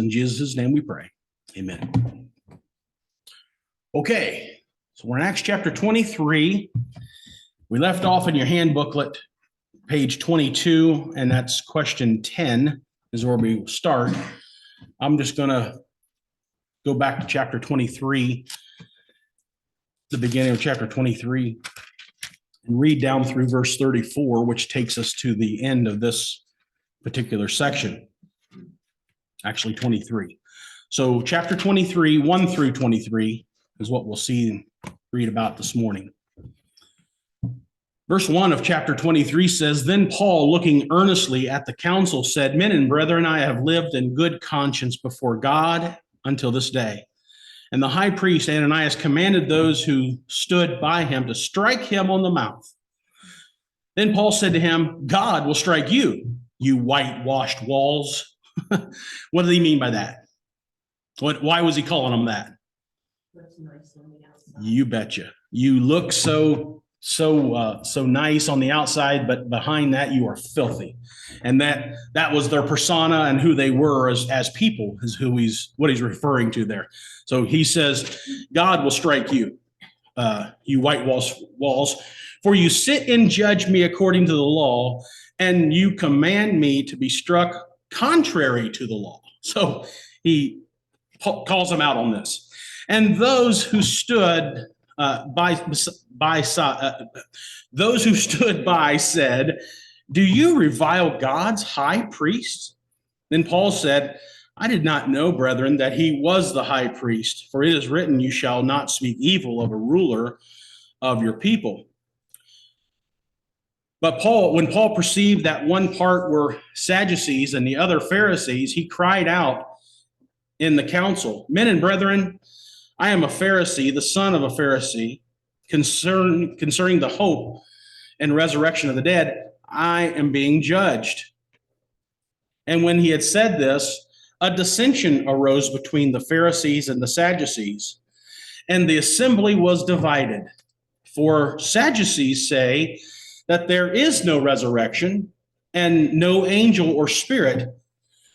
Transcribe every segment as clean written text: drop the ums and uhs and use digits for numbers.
In Jesus' name we pray. Amen. Okay, so we're in Acts chapter 23. We left off in your hand booklet, page 22, and that's question 10 is where we start. I'm just going to go back to chapter 23, the beginning of chapter 23, and read down through verse 34, which takes us to the end of this particular section. Actually, 23. So chapter 23, 1 through 23 is what we'll see and read about this morning. Verse 1 of chapter 23 says, Then Paul, looking earnestly at the council, said, Men and brethren, I have lived in good conscience before God until this day. And the high priest Ananias commanded those who stood by him to strike him on the mouth. Then Paul said to him, God will strike you, you whitewashed walls. What did he mean by that? Why was he calling them that? You betcha. You look so nice on the outside, but behind that you are filthy. And that was their persona and who they were as people is what he's referring to there. So he says, God will strike you, you whitewashed walls, for you sit and judge me according to the law, and you command me to be struck contrary to the law. So he calls them out on this. And those who stood by said, Do you revile God's high priest? Then Paul said, I did not know, brethren, that he was the high priest, for it is written, You shall not speak evil of a ruler of your people. But when Paul perceived that one part were Sadducees and the other Pharisees, he cried out in the council, Men and brethren, I am a Pharisee, the son of a Pharisee. Concerning the hope and resurrection of the dead, I am being judged. And when he had said this, a dissension arose between the Pharisees and the Sadducees, and the assembly was divided. For Sadducees say that there is no resurrection and no angel or spirit,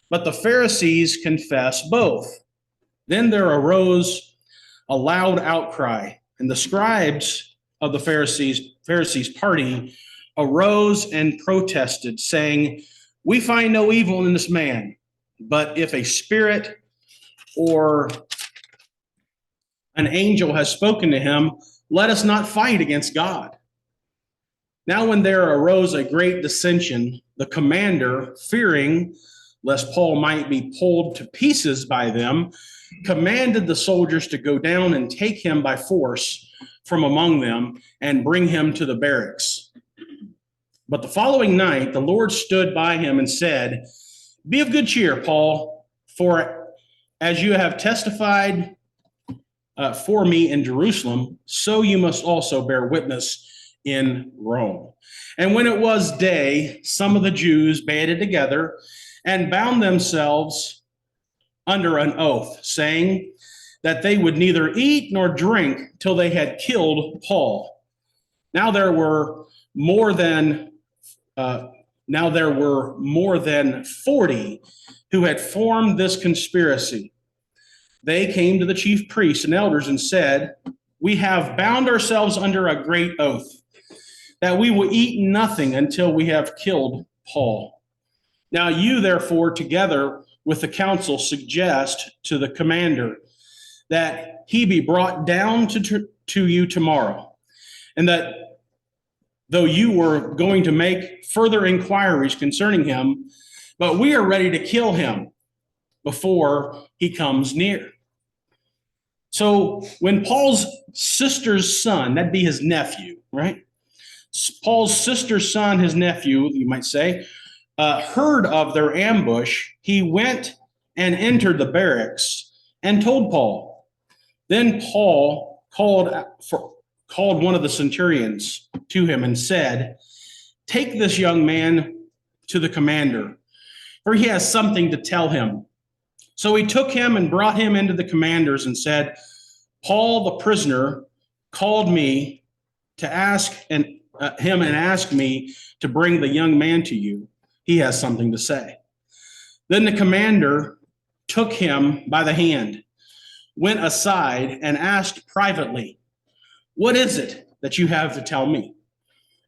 but the Pharisees confess both. Then there arose a loud outcry, and the scribes of the Pharisees' party arose and protested, saying, We find no evil in this man, but if a spirit or an angel has spoken to him, let us not fight against God. Now when there arose a great dissension, the commander, fearing lest Paul might be pulled to pieces by them, commanded the soldiers to go down and take him by force from among them and bring him to the barracks. But the following night, the Lord stood by him and said, Be of good cheer, Paul, for as you have testified for me in Jerusalem, so you must also bear witness in Rome. And when it was day, some of the Jews banded together and bound themselves under an oath, saying that they would neither eat nor drink till they had killed Paul. Now there were more than 40 who had formed this conspiracy. They came to the chief priests and elders and said, We have bound ourselves under a great oath that we will eat nothing until we have killed Paul. Now you, therefore, together with the council, suggest to the commander that he be brought down to you tomorrow, and that though you were going to make further inquiries concerning him, but we are ready to kill him before he comes near. So when Paul's sister's son, that'd be his nephew, right? Paul's sister's son, his nephew, you might say, heard of their ambush, he went and entered the barracks and told Paul. Then Paul called one of the centurions to him and said, Take this young man to the commander, for he has something to tell him. So he took him and brought him into the commanders and said, Paul the prisoner called me to ask him and asked me to bring the young man to you. He has something to say. Then the commander took him by the hand, went aside, and asked privately, "What is it that you have to tell me?"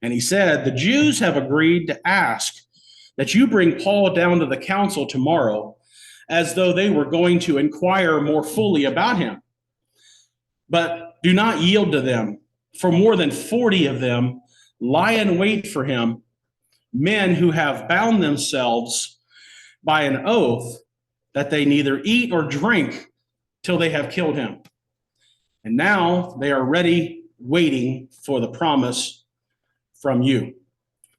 And he said, "The Jews have agreed to ask that you bring Paul down to the council tomorrow, as though they were going to inquire more fully about him. But do not yield to them, for more than 40 of them lie in wait for him, men who have bound themselves by an oath that they neither eat or drink till they have killed him. And now they are ready, waiting for the promise from you."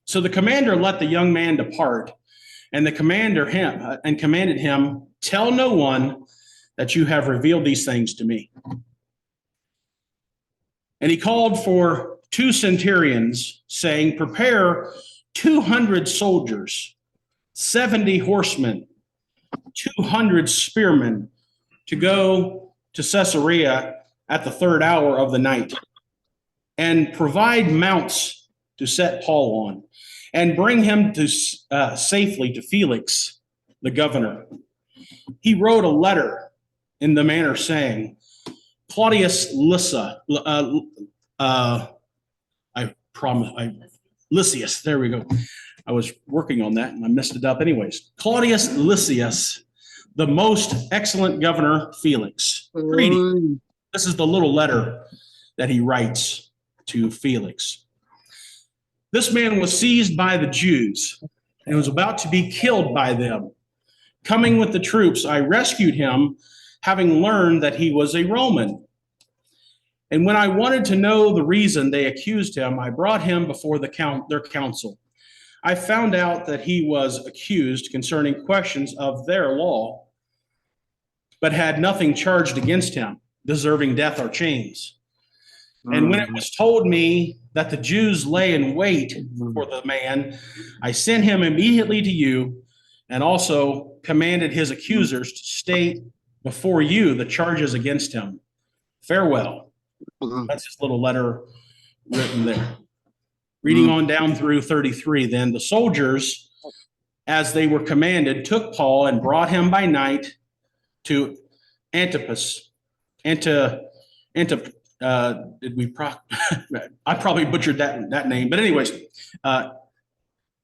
So the commander let the young man depart, and the commander commanded him, "Tell no one that you have revealed these things to me." And he called for 2 centurions, saying, "Prepare 200 soldiers, 70 horsemen, 200 spearmen, to go to Caesarea at the 3rd hour of the night, and provide mounts to set Paul on, and bring him to safely to Felix, the governor." He wrote a letter in the manner saying, "Claudius Lysias, there we go. I was working on that and I messed it up anyways. Claudius Lysias, the most excellent governor Felix. Greeting." This is the little letter that he writes to Felix. "This man was seized by the Jews and was about to be killed by them. Coming with the troops, I rescued him, having learned that he was a Roman. And when I wanted to know the reason they accused him, I brought him before their council. I found out that he was accused concerning questions of their law, but had nothing charged against him, deserving death or chains. And when it was told me that the Jews lay in wait for the man, I sent him immediately to you, and also commanded his accusers to state before you the charges against him. Farewell." That's his little letter written there. Reading on down through 33, then the soldiers, as they were commanded, took Paul and brought him by night to Antipas. I probably butchered that name, but anyways, the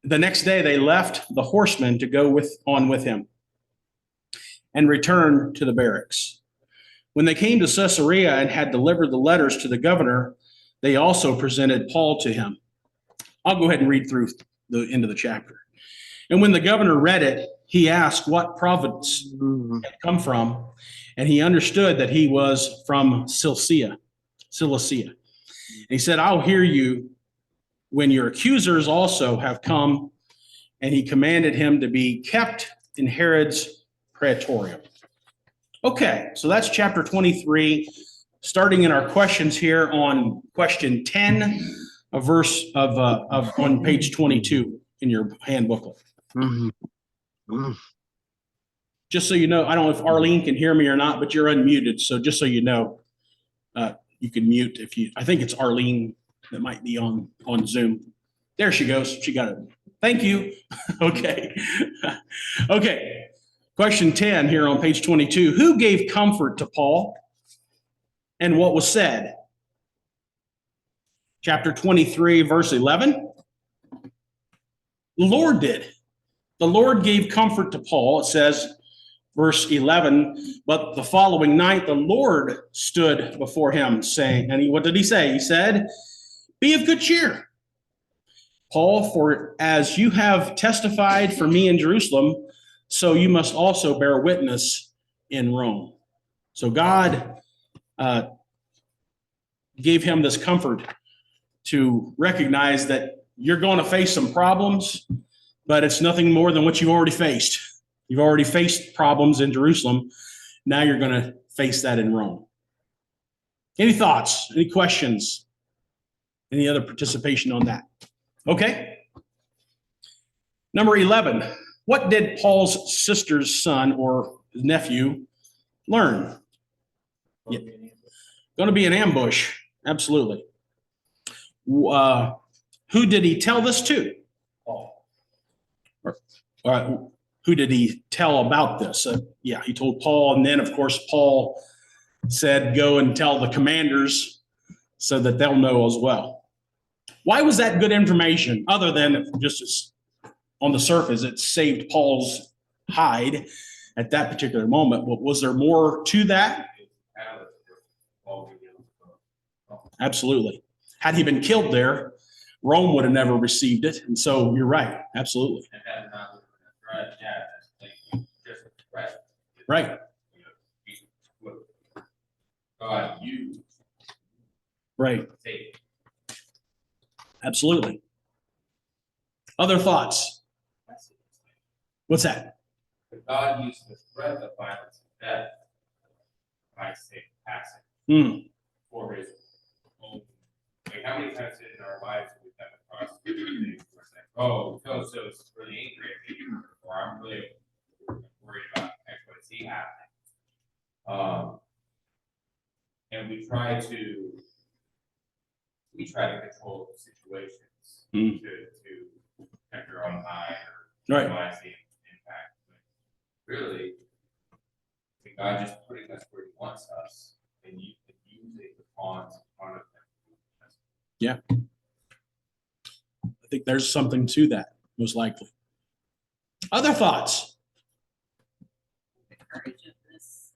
next day they left the horsemen to go on with him and returned to the barracks. When they came to Caesarea and had delivered the letters to the governor, they also presented Paul to him. I'll go ahead and read through the end of the chapter. "And when the governor read it, he asked what province had come from, and he understood that he was from Cilicia. And he said, 'I'll hear you when your accusers also have come.' And he commanded him to be kept in Herod's praetorium." Okay, so that's chapter 23. Starting in our questions here on question 10, a verse of on page 22 in your hand booklet. Just so you know, I don't know if Arlene can hear me or not, but you're unmuted. So just so you know, you can mute if you. I think it's Arlene that might be on Zoom. There she goes. She got it. Thank you. Okay. Okay. Question 10 here on page 22. Who gave comfort to Paul, and what was said? Chapter 23, verse 11. The Lord did. The Lord gave comfort to Paul. It says, verse 11, "But the following night the Lord stood before him, saying," and what did he say? He said, "Be of good cheer, Paul, for as you have testified for me in Jerusalem, so you must also bear witness in Rome." So God gave him this comfort to recognize that you're going to face some problems, but it's nothing more than what you've already faced. You've already faced problems in Jerusalem. Now you're going to face that in Rome. Any thoughts? Any questions? Any other participation on that? Okay. Number 11. What did Paul's sister's son or nephew learn? Yeah. Going to be an ambush. Absolutely. Who did he tell this to? Paul. All right. who did he tell about this? Yeah, he told Paul. And then, of course, Paul said, go and tell the commanders so that they'll know as well. Why was that good information? Other than just on the surface, it saved Paul's hide at that particular moment. But was there more to that? Absolutely. Had he been killed there, Rome would have never received it. And so you're right. Absolutely. Right. God used. Right. Absolutely. Other thoughts? What's that? God used the threat of violence and death by safe passing for his own. Like, how many times in our lives have we come across things where it's like, oh, so it's really angry at me, or I'm really worried about X, Y, Z happening. And we try to control situations to protect our own hide or minimize the impact. But really, God just putting us where He wants us, and you can use it to pawns in front of Him. Yeah, I think there's something to that, most likely. Other thoughts? The courage of this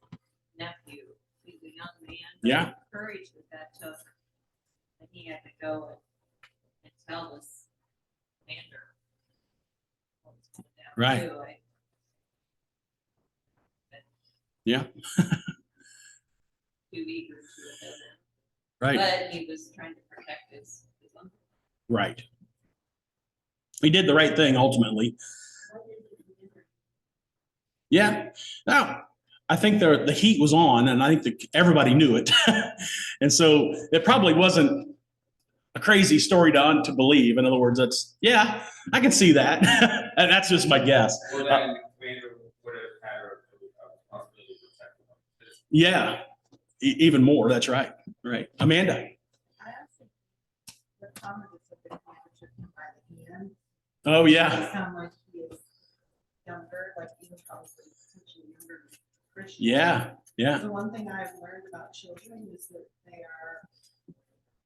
nephew, he's a young man. Yeah. The courage that took, that he had to go and tell this commander what was going down. Right. Too. Yeah. Too eager to him. Right. But he was trying to protect his uncle. Right. He did the right thing ultimately. Yeah. Now, I think the heat was on, and I think everybody knew it. And so it probably wasn't a crazy story to believe. In other words, I can see that. And that's just my guess. Well, then the commander would have had a responsibility to protect him. Yeah, even more. That's right. Right. Amanda. I actually, the comment is a bit took him by the hand. Oh, yeah. It sounds like he is younger, like even probably teaching younger Christians. Yeah. Yeah. The one thing I've learned about children is that they are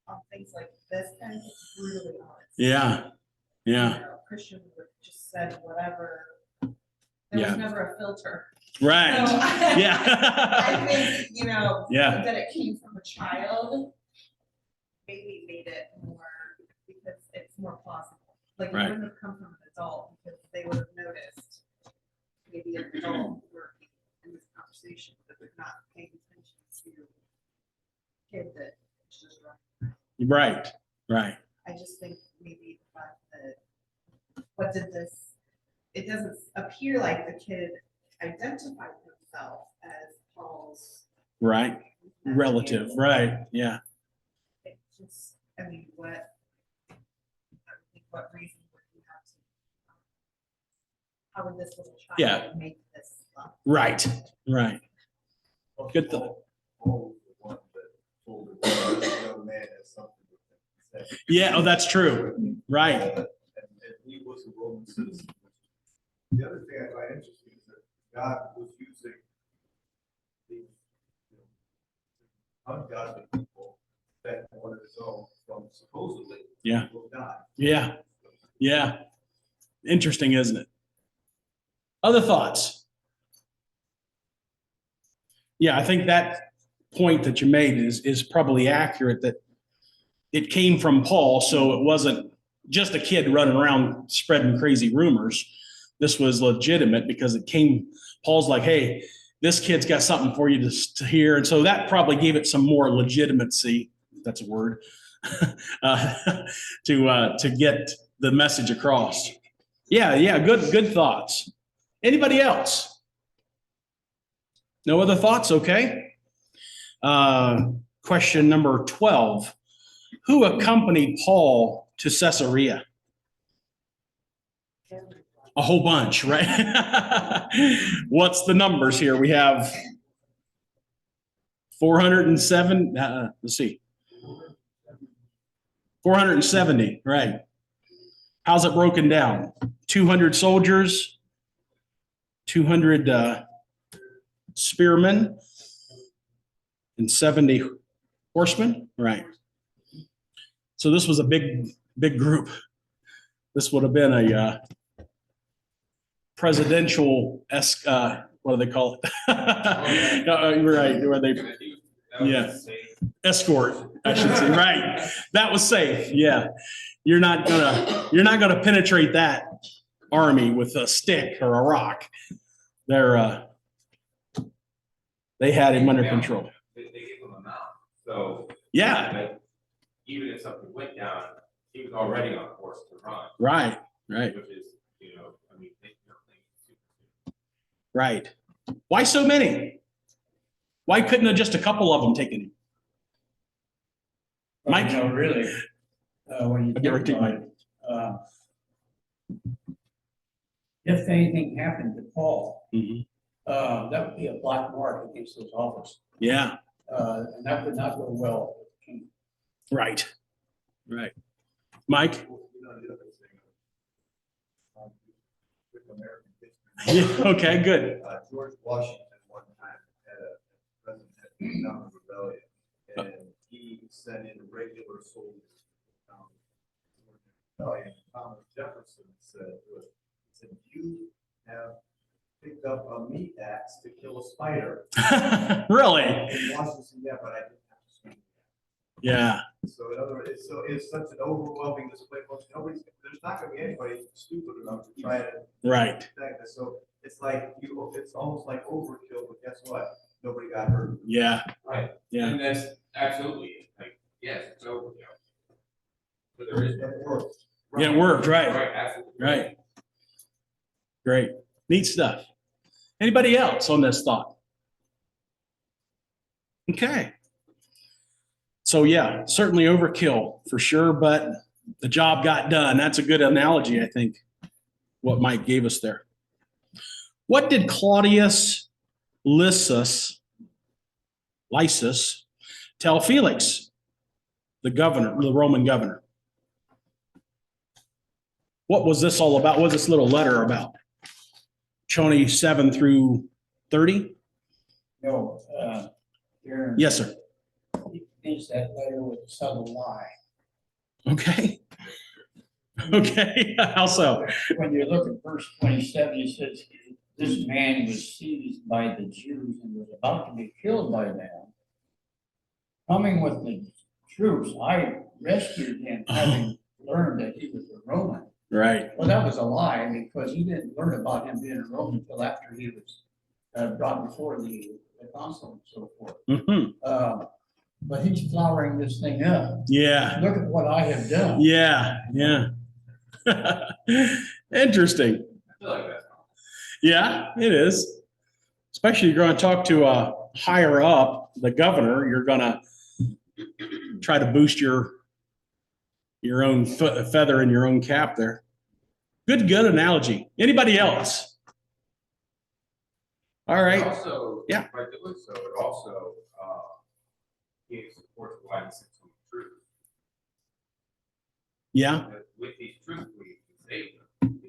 on things like this kind of brutally honest. Yeah. Yeah. You know, Christian would just say whatever. There was never a filter. Right. So Yeah. I think, Yeah. that it came from a child maybe made it more, because it's more plausible. Like, it Right. wouldn't have come from an adult, because they would have noticed maybe an adult working in this conversation, but they're not paying attention to kid that it's just right. Right. Right. I just think maybe the fact that it doesn't appear like the kid identified himself as Paul's Right. Relative. Right. Yeah. It just, I mean, what reason would you have to? How would this little child make this up? Right. Right. Good thought. Yeah. Oh, that's true. Right. And he was a Roman citizen. The other thing I find interesting is that God was using these ungodly people that wanted his own from supposedly will die. Yeah. Yeah. Interesting, isn't it? Other thoughts? Yeah, I think that point that you made is probably accurate, that it came from Paul, so it wasn't just a kid running around spreading crazy rumors. This was legitimate because Paul's like, hey, this kid's got something for you to hear. And so that probably gave it some more legitimacy, if that's a word, to get the message across. Yeah, good thoughts. Anybody else? No other thoughts? Okay. Question number 12. Who accompanied Paul to Caesarea? A whole bunch, right? What's the numbers here? We have 407. Let's see. 470, right? How's it broken down? 200 soldiers, 200 spearmen and 70 horsemen. Right. So this was a big group. This would have been a presidential what do they call it? Right, where they yeah. Escort, I should say. Right. That was safe. Yeah. You're not gonna penetrate that army with a stick or a rock. They had him under control. They gave him a mount. So yeah. Like, even if something went down, he was already on course to run. Right. Which is, I mean, right. Why so many? Why couldn't have just a couple of them taken him? Mike? Really, when you Get right to think about it, if anything happened to Paul, that would be a black mark against his office. Yeah. And that would not go well with the king. Right. Right. Mike? With American history. Yeah, okay, good. George Washington one time had a president had a down rebellion, and he sent in regular soldiers to the rebellion. Thomas Jefferson said, "You have picked up a meat axe to kill a spider." Really? And Washington said, "Yeah, but I didn't have to swing." Yeah. So in other words, it's such an overwhelming display. There's not going to be anybody stupid enough to try to Right. protect us. So it's like it's almost like overkill. But guess what? Nobody got hurt. Yeah. right. Yeah. And that's absolutely like, yes, it's over. But there is. It works. Yeah, it worked. Right. Right, absolutely. Right. Great. Neat stuff. Anybody else on this thought? Okay. So yeah, certainly overkill for sure, but the job got done. That's a good analogy, I think, what Mike gave us there. What did Claudius Lysis tell Felix, the governor, the Roman governor? What was this all about? What was this little letter about? 27 through 30? No, Darren. Yes, sir. He finished that letter with a subtle lie. Okay. Okay. How so? When you look at verse 27, it says, this man was seized by the Jews and was about to be killed by them. Coming with the troops, I rescued him, having learned that he was a Roman. Right. Well, that was a lie, because he didn't learn about him being a Roman until after he was brought before the consul and so forth. Mm-hmm. But he's flowering this thing up. Yeah. Look at what I have done. Yeah. Yeah. Interesting. I feel like that's. Yeah, it is. Especially if you're going to talk to a higher up, the governor, you're going to try to boost your own feather in your own cap there. Good analogy. Anybody else? All right. Also, Yeah. by doing so, it also gave support to why this is true. Yeah. With these truths, we can save them.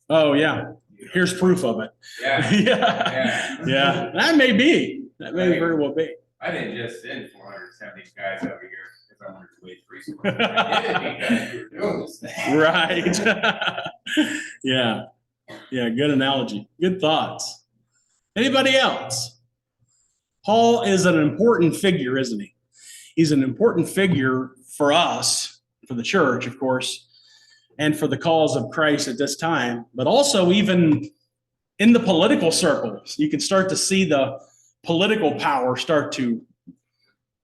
Oh, yeah. Here's proof of it. Yeah. Yeah. Yeah. That may be. That may very well be. I didn't just send 470 guys over here because I wanted to wage resources. I did it because we were doing this thing. Right. Yeah. Yeah. Good analogy. Good thoughts. Anybody else? Paul is an important figure, isn't he? He's an important figure for us, for the church, of course, and for the cause of Christ at this time, but also even in the political circles. You can start to see the political power start to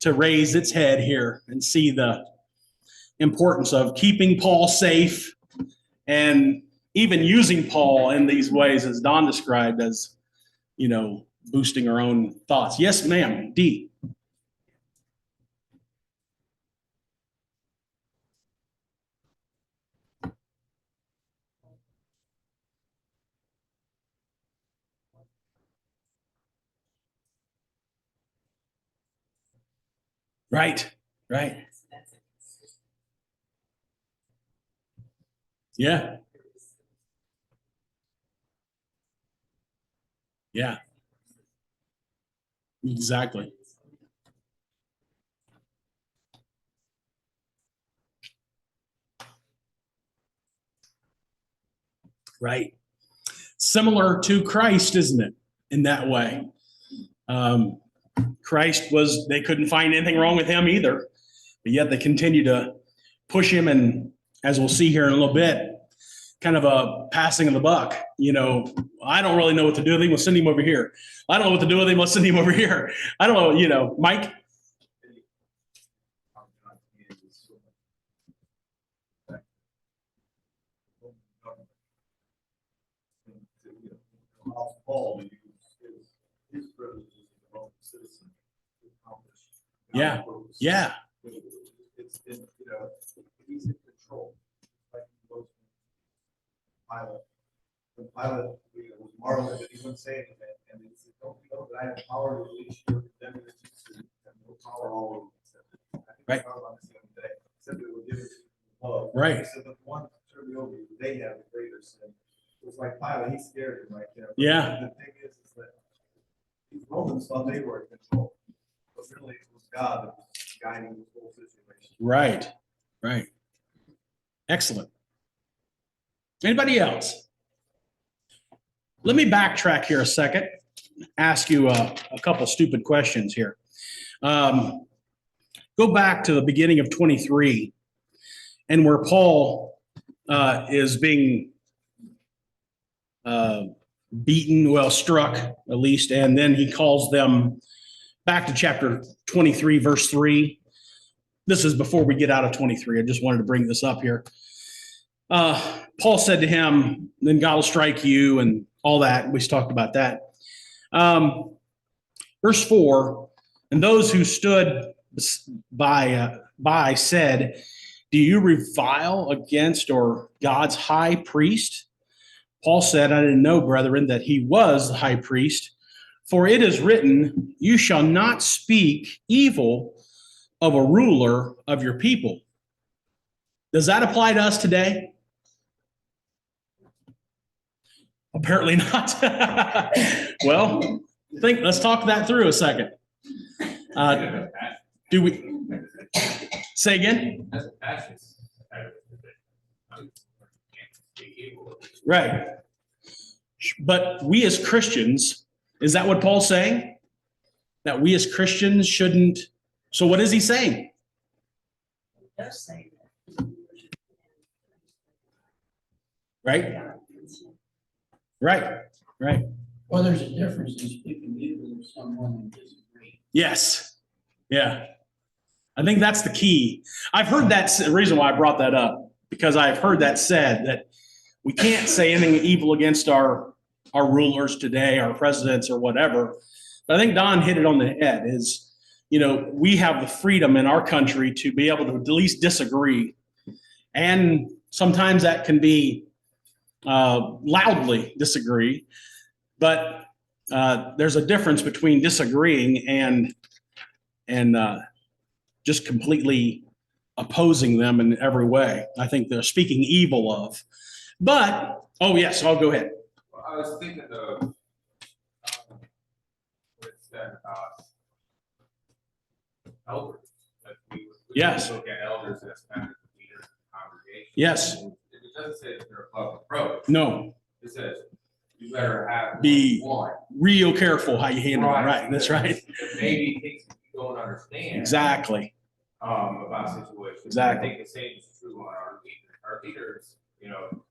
raise its head here and see the importance of keeping Paul safe and even using Paul in these ways, as Don described, as, boosting our own thoughts. Yes, ma'am. D. Right. Right. Yeah. Yeah. Exactly. Right. Similar to Christ, isn't it? In that way. Christ was, they couldn't find anything wrong with him either, but yet they continue to push him. And as we'll see here in a little bit, kind of a passing of the buck. I don't really know what to do with him. Let's send him over here. I don't know what to do with him. Let's send him over here. I don't know, Mike. Paul to use his privileges as a Roman citizen to accomplish. Yeah. God's purpose. Yeah. He's in control. Like he was Pilate. When Pilate was marveling that he wouldn't say anything, and he said, "Don't you know that I have power to release you or condemn you to and no power all over me." I think Right. I was on this the other day. He said they were given love. Right. He said, but the one turn me over, they have the greater sin. It was like Pilate, he's scared him, Yeah. The thing is that these Romans thought they were in control, but really it was God that was guiding the whole situation. Right. Right. Excellent. Anybody else? Let me backtrack here a second. Ask you a couple stupid questions here. Go back to the beginning of 23 and where Paul is being beaten, struck at least, and then he calls them back to chapter 23, verse 3. This is before we get out of 23. I just wanted to bring this up here. Paul said to him, then God will strike you and all that. We talked about that. Verse 4, and those who stood by said, do you revile against or God's high priest? Paul said, I didn't know, brethren, that he was the high priest, for it is written, you shall not speak evil of a ruler of your people. Does that apply to us today? Apparently not. Well, let's talk that through a second. Do we say again? That's a passion. Right. But we as Christians, is that what Paul's saying? That we as Christians shouldn't. So what is he saying? He does say that. Right? Right. Right. Well, there's a difference in speaking evil of someone and disagree. Yes. Yeah. I think that's the key. I've heard the reason why I brought that up, because I've heard that said that we can't say anything evil against our rulers today, our presidents or whatever. But I think Don hit it on the head is, we have the freedom in our country to be able to at least disagree. And sometimes that can be loudly disagree. But there's a difference between disagreeing and just completely opposing them in every way. I think they're speaking evil of. But, oh, yes, I'll go ahead. Well, I was thinking of what it said about elders. That we Yes. look at elders as kind of the leaders of the congregation. Yes. It doesn't say that they're above reproach. No, It says you better have Be one. real careful how you handle it. Right, that's right. Maybe things that you don't understand. Exactly. About situations. Exactly. I think the same is true on our leaders. Our leaders,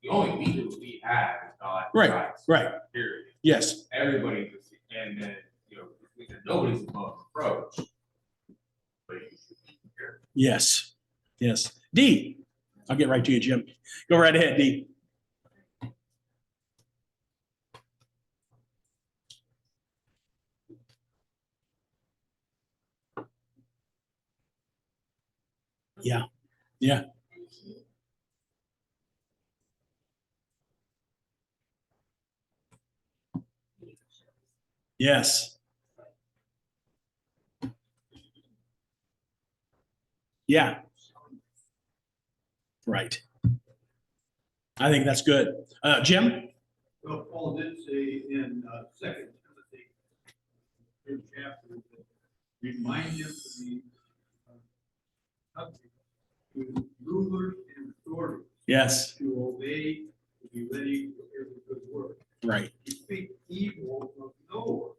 the only leader we have is God. Right, Christ, right. Period. Yes. Everybody, and then, we said nobody's above reproach. But you should be here. Yes. Yes. D. I'll get right to you, Jim. Go right ahead, D. Yeah. Yeah. Yes. Yeah. Right. I think that's good. Jim? Well, Paul did say in 2 third chapter, that remind them to be subject to rulers and authorities, Yes, to obey, to be ready for every good work. right. You speak evil of no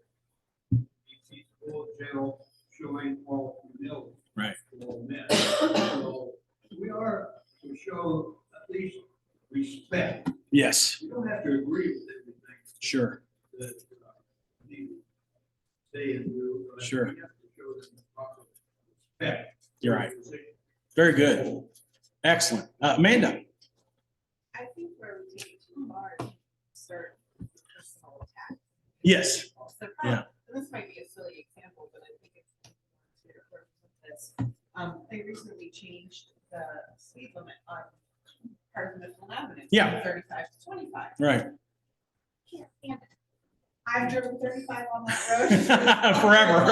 one. Be peaceful, gentle, showing all humility. Right. To all men. So we are to show at least respect. Yes, We don't have to agree with everything sure, that you say and do. But Sure. We have to show them the proper respect. You're right. Very good. Excellent. Amanda? I think where we take it too far, is start personal attack. Yes. So Yeah. this might be a silly example, but I think it's important to represent this. They recently changed the speed limit on part of Mifflin Avenue. Yeah. From 35 to 25. Right. Can't stand it. I've driven 35 on that road. Forever.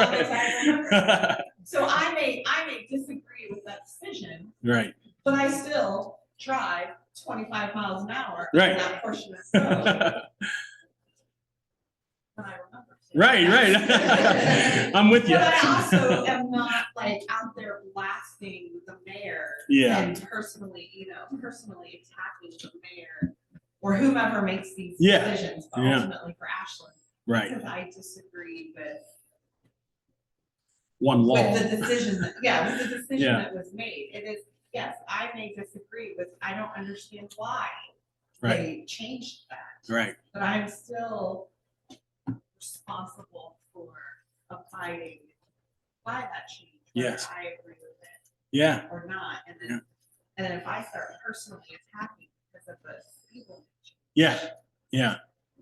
Right. So I may disagree with that decision, Right. but I still drive 25 miles an hour Right. on that portion of the road. And I remember. Right, right. I'm with you. But I also am not like out there blasting the mayor. Yeah. And personally attacking the mayor or whomever makes these Yeah. decisions, but Yeah. ultimately for Ashland. Right. Because I disagree with One law. with the decision that, with the decision Yeah. that was made. It is, yes, I may disagree with, I don't understand why Right. they changed that, Right. but I'm still responsible for abiding by that change. whether Yes. I agree with it Yeah. or not, and Yeah. then, and then if I start personally attacking because of the speed limit change, Yeah. Yeah.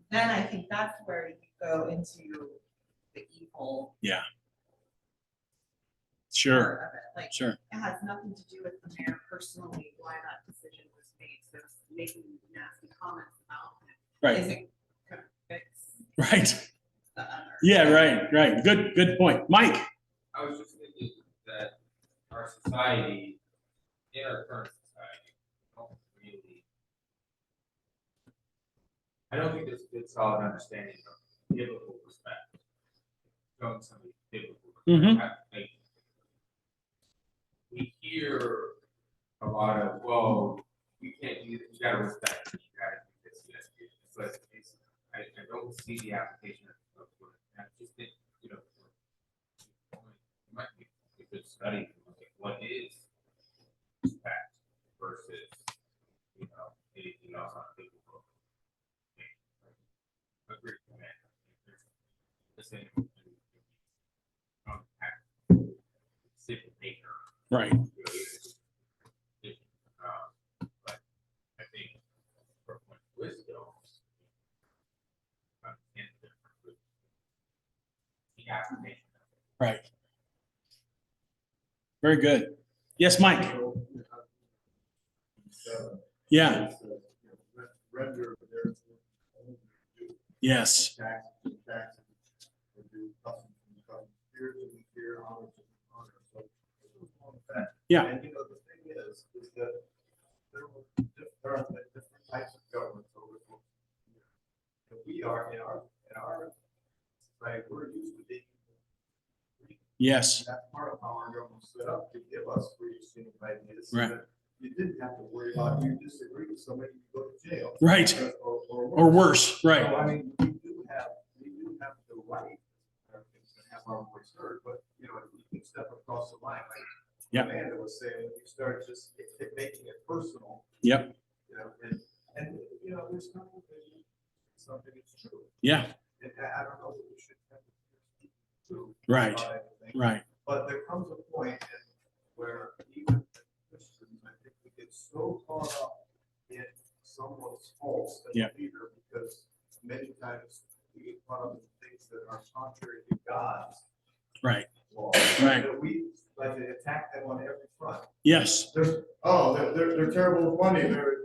then I think that's where you go into the evil Sure. part of it. Like, Sure. it has nothing to do with the mayor personally, why that decision was made, so making nasty comments about it Right. isn't gonna fix Right. the other. Yeah. Right. Right. Good point. Mike? I was just thinking that our society, in our current society, don't really, I don't think there's a good solid understanding of biblical respect. Showing somebody biblical Mhm. respect. Like, we hear a lot of, well, you can't do this, you gotta respect, you gotta do this, yes, but it's, I don't see the application of what, I just think, you know, it might be a good study, to look at what is respect versus, you know, anything else on biblical. Agree, man. The same. Civil nature. Right. But I think for a point of wisdom, the application. Right. Very good. Yes, Mike? Yeah. Render their own due. Yes. Taxes, or do custom, fear to be fear, honor to be honor. So this was one of that. Yeah. And you know, the thing is that there are different types of government. So we are in our society, we're used to being. Yes. That's part of how our government's set up to give us free exchange of ideas. So Right. that you didn't have to worry about you disagree with somebody, you go to jail. Right. Or worse. So, Right. I mean, we do have the right to have our voice heard, but you know, you can step across the line, like Yeah. Amanda was saying, you start just making it personal. Yep. You know, and you know, there's something that's true. Yeah. And I don't know what we should have to do. Right. about everything. Right. But there comes a point where even Christians, I think we get so caught up in someone's faults as Yeah. a leader, because many times we get caught up in things that are contrary to God's Right. law. Right. That we like to attack them on every front. Yes. They're terrible with money, their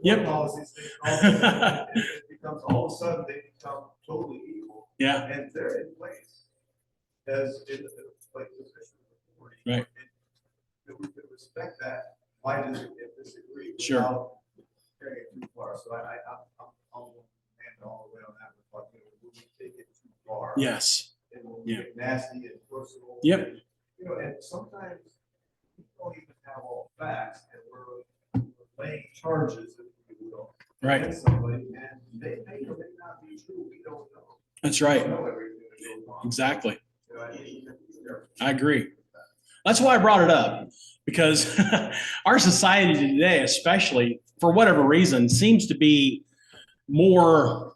Yep. policies, it becomes, all of a sudden, they become totally evil. Yeah. And they're in place as in like position of authority. Right. And we could respect that, why does it disagree? Sure. Without carrying it too far, so I'm hand all the way on that, but you know, will we take it too far? Yes. and when we get nasty and personal. Yep. You know, and sometimes we don't even have all the facts, and we're laying charges, if you will. Right. Against somebody, and they may or may not be true, we don't know. That's We right. don't know everything that goes on. Exactly. You know, I mean, I agree. That's why I brought it up, because our society today, especially for whatever reason, seems to be more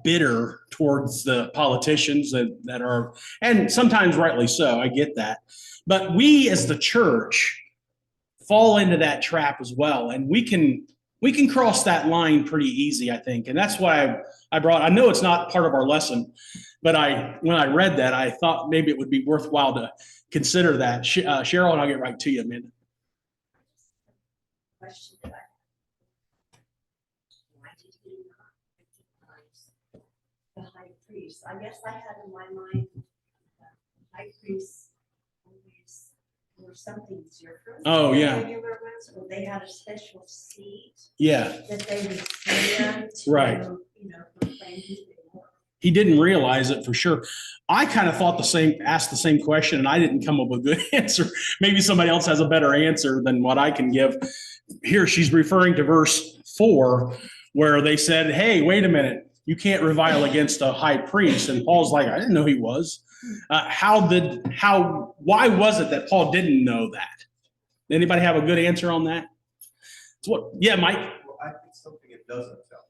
bitter towards the politicians that are, and sometimes rightly so, I get that. But we as the church fall into that trap as well. And we can cross that line pretty easy, I think. And that's why I know it's not part of our lesson, but when I read that, I thought maybe it would be worthwhile to consider that. Cheryl, and I'll get right to you, Amanda. Question that I have. Why did he not recognize the high priest? I guess I had in my mind, high priests always were something different. Oh, than yeah. Regular ones, or they had a special seat Yeah, that they would stand to, Right. you know, proclaim who they were. he didn't realize it for sure. I kind of asked the same question, and I didn't come up with a good answer. Maybe somebody else has a better answer than what I can give. Here, she's referring to verse 4, where they said, hey, wait a minute, you can't revile against a high priest. And Paul's like, I didn't know he was. Why was it that Paul didn't know that? Anybody have a good answer on that? Yeah, Mike? Well, I think something it doesn't tell us,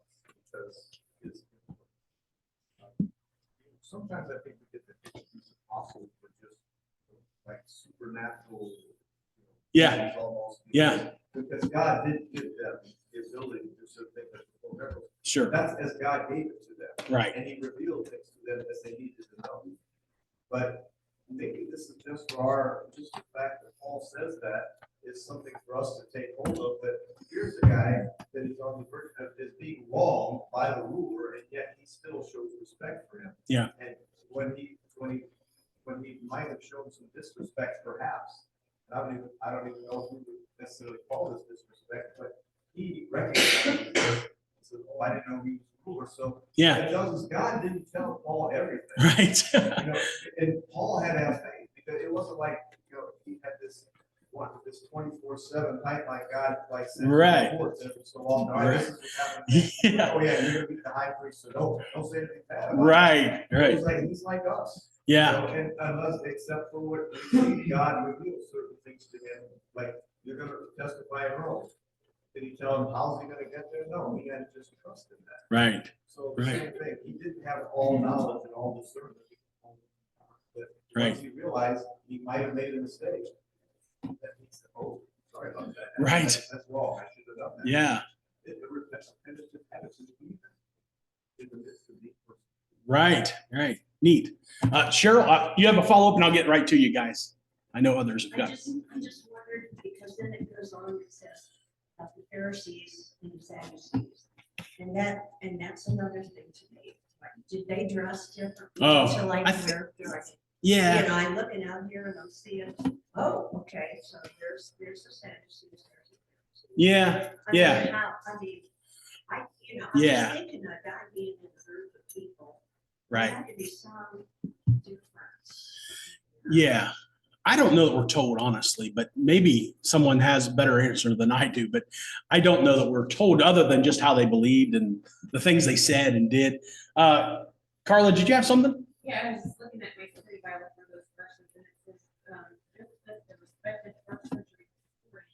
because it's, sometimes I think we get the picture these apostles were just like supernatural. Yeah. beings almost, Yeah. Because God did give them the ability to do certain things that were miracles. Sure. That's as God gave it to them. Right. And he revealed things to them as they needed to know. But maybe this is just just the fact that Paul says that is something for us to take hold of, that here's a guy that is on the verge of is being wronged by the ruler, and yet he still shows respect for him. Yeah. And when he might have shown some disrespect, perhaps, I don't even know who would necessarily call this disrespect, but he recognized it. He said, oh, I didn't know he was a ruler. So Yeah. that tells us God didn't tell Paul everything. Right. You know, and Paul had to have faith, because it wasn't like, you know, he had this 24/7 type like God, like sent Right. reports every so often. All right, this is what's happening. Yeah. Oh yeah, you're gonna be the high priest, so don't say anything bad about it. Right. Right. He's like us. Yeah. You know, and unless, except for what God reveals certain things to him, like you're gonna testify in Rome. Did he tell him how's he gonna get there? No, he had to just trust in that. Right. So the Right. same thing, he didn't have all knowledge and all discernment. But Right. once he realized he might have made a mistake, then he said, oh, sorry about that. Right. That's wrong, I should have done that. Yeah. And it's just attitude in the midst of the person. Right. Right. Neat. Cheryl, you have a follow-up, and I'll get right to you guys. I know others have I got. just wondered, because then it goes on, it says, of the Pharisees and the Sadducees. And that's another thing to me. Like, did they dress differently? Oh, To like I their, like, Yeah. you know, I'm looking out here and I'm seeing, oh, okay, so there's the Sadducees. there's the Pharisees. Yeah. I mean, Yeah. I'm Yeah. just thinking of God being in a group of people. There Right. had to be some difference. Yeah. I don't know that we're told, honestly, but maybe someone has a better answer than I do. But I don't know that we're told, other than just how they believed and the things they said and did. Carla, did you have something? Yeah, I was just looking at my study Bible for those verses, and it says, just as the respected first century historian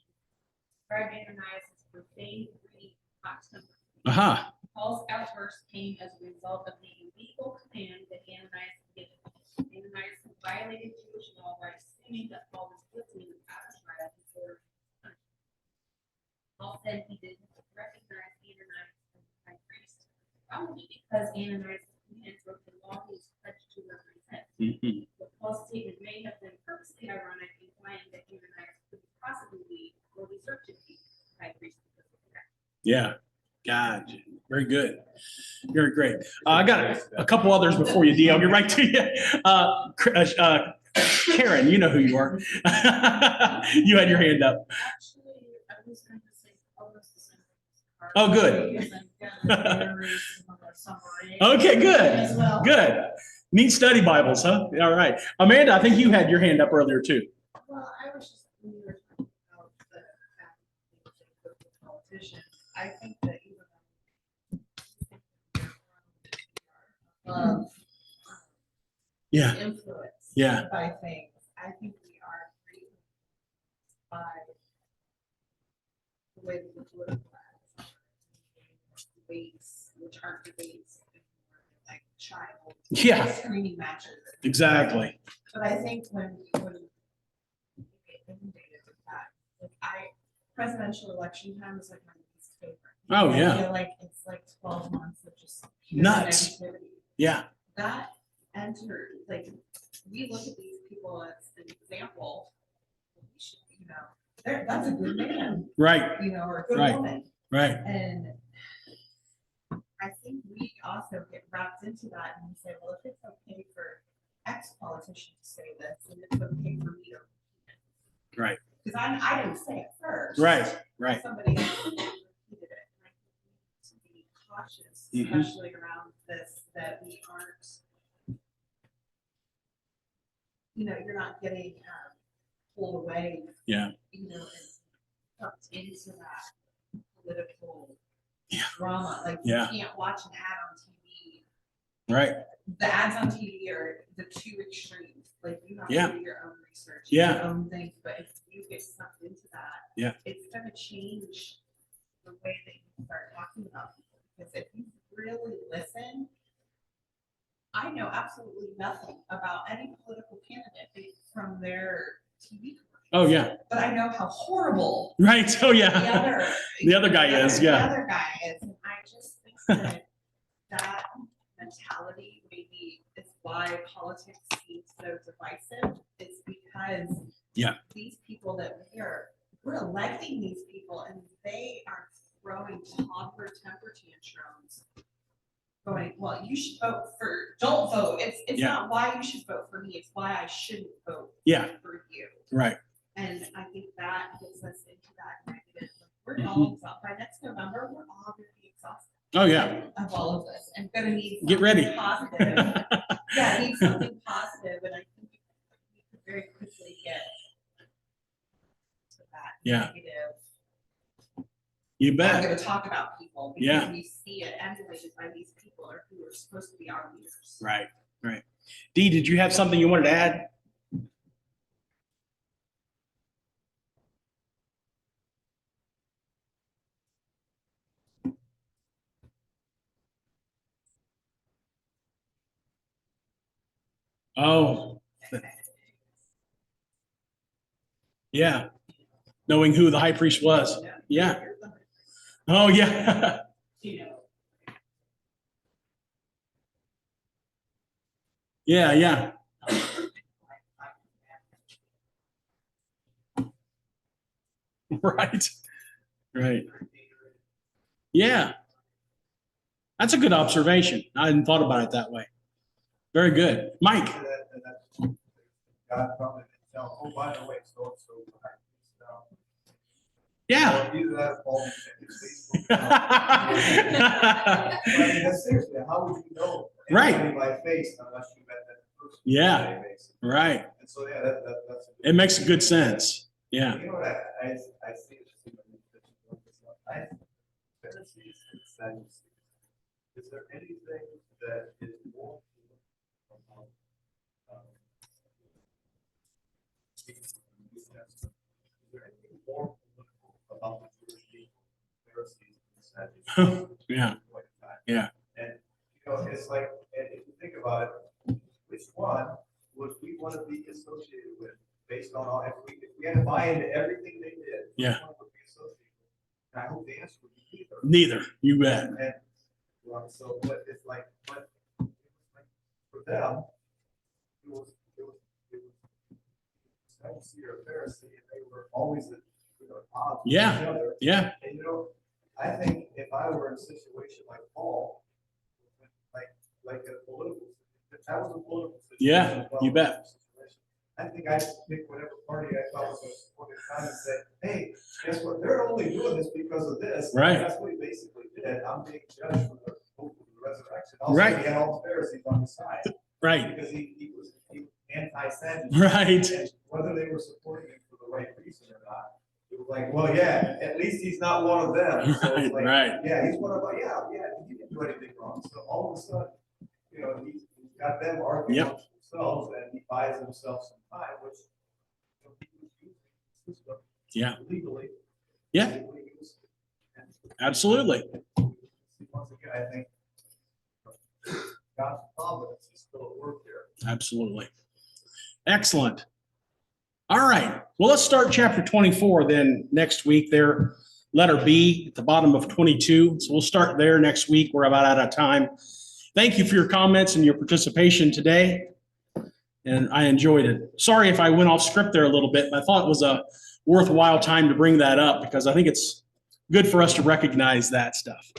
described Ananias as profane, greedy, hot tempered. Uh-huh. Paul's outburst came as a result of the illegal command that Ananias had given. Ananias had violated Jewish law by assuming that Paul was guilty without a trial before punishment. Paul said he didn't recognize Ananias as the high priest, probably because Ananias' command broke the law he was pledged to represent. Mhm. But Paul's statement may have been purposely ironic, implying that Ananias could possibly be or deserve to be high priest because of that. Yeah. God, very good. Very great. I got a couple others before you, Dee. I'll get right to you. Karen, you know who you are. You had your hand up. Actually, I was going to say almost the same. Oh, good. Because I've got a very similar summary Okay, good. as well. Good. Neat study Bibles, huh? All right. Amanda, I think you had your hand up earlier too. Well, I was just, when you were talking about the politicians, I think that even though Yeah. influence Yeah. by things, I think we are greatly by the way that the political ads debates, which aren't debates, like child Yeah. screening matches. Exactly. But I think when you get inundated with that, like presidential election time is like my least favorite. Oh, yeah. I feel like it's like 12 months of just pure Nuts. negativity. Yeah. That entered, like, we look at these people as an example. We should, you know, that's a good man, Right. you know, or a good Right. woman. Right. And I think we also get wrapped into that and we say, well, if it's okay for X politician to say this, and it's okay for me to. Right. Because I didn't say it first. Right. Right. Somebody else repeated it. And I think we need to be cautious, Mhm. especially around this, that we aren't, you know, you're not getting pulled away. Yeah. You know, and sucked into that political Yeah. drama. Like Yeah. you can't watch an ad on TV. Right. The ads on TV are the two extremes. Like you have Yeah. to do your own research, Yeah. your own things. But if you get sucked into that, Yeah. it's gonna change the way that you start talking about people. Because if you really listen, I know absolutely nothing about any political candidate from their TV commercials. Oh, yeah. But I know how horrible Right. Oh, the yeah. other The other guy is, yeah. The other guy is, and I just think that that mentality maybe is why politics seems so divisive. It's because Yeah. these people that we're electing these people, and they are throwing toddler temper tantrums. Going, well, you should vote for. Don't vote. It's Yeah. not why you should vote for me. It's why I shouldn't vote Yeah. for you. Right. And I think that gets us into that negative. We're Mhm. all exhausted. By next November, we're all going to be exhausted Oh, yeah. of all of this and going to need Get something ready. positive. Yeah, need something positive, and I think we could very quickly get to that Yeah. negative. You I'm bet. going to talk about people because Yeah. we see it emulated by these people or who are supposed to be our leaders. Right. Right. Dee, did you have something you wanted to add? Oh, yeah. Knowing who the high priest was. Yeah. Oh, yeah. Yeah, yeah. Right. Right. Yeah. That's a good observation. I hadn't thought about it that way. Very good. Mike. God probably didn't tell, oh, by the way, so. Yeah. Or either that or Paul didn't send his Facebook. I mean, that's seriously, how would you know? Right. Anybody by face unless you met that person. Yeah. Basically. Right. And so, yeah, that's. It makes good sense. Yeah. You know what, I see it. I, Pharisees and Sadducees, is there anything that is more? Is there anything more political about the Jewish people, Pharisees and Sadducees? Yeah. Yeah. And, you know, it's like, and if you think about it, which one would we want to be associated with based on all, if we had to buy into everything they did? Yeah. Which one would we associate with? And I hope the answer would be neither. Neither. You bet. And, well, so, but it's like, but for them, it was Sadducee or Pharisee, and they were always at, odds with Yeah. each other. Yeah. And I think if I were in a situation like Paul, like a political, if that was a political situation. Yeah, you bet. I think I'd pick whatever party I thought was going to support the time and say, hey, guess what? They're only doing this because of this. Right. That's what he basically did. I'm being judged for the hope of the resurrection. Also, Right. he had all the Pharisees on the side. Right, Because he was anti-Sadducee. right, And whether they were supporting him for the right reason or not, it was like, well, yeah, at least he's not one of them. So right, it's like, right. yeah, he's one of them, yeah, he didn't do anything wrong. So all of a sudden, you know, he's got them arguing Yep. amongst themselves, and he buys himself some time, which, you know, he was using the system Yeah. legally. Yeah. Legally, he was- and Absolutely. Once again, I think God's providence is still at work there. Absolutely. Excellent. All right. Well, let's start chapter 24 then next week there. Letter B at the bottom of 22. So we'll start there next week. We're about out of time. Thank you for your comments and your participation today. And I enjoyed it. Sorry if I went off script there a little bit, but I thought it was a worthwhile time to bring that up because I think it's good for us to recognize that stuff.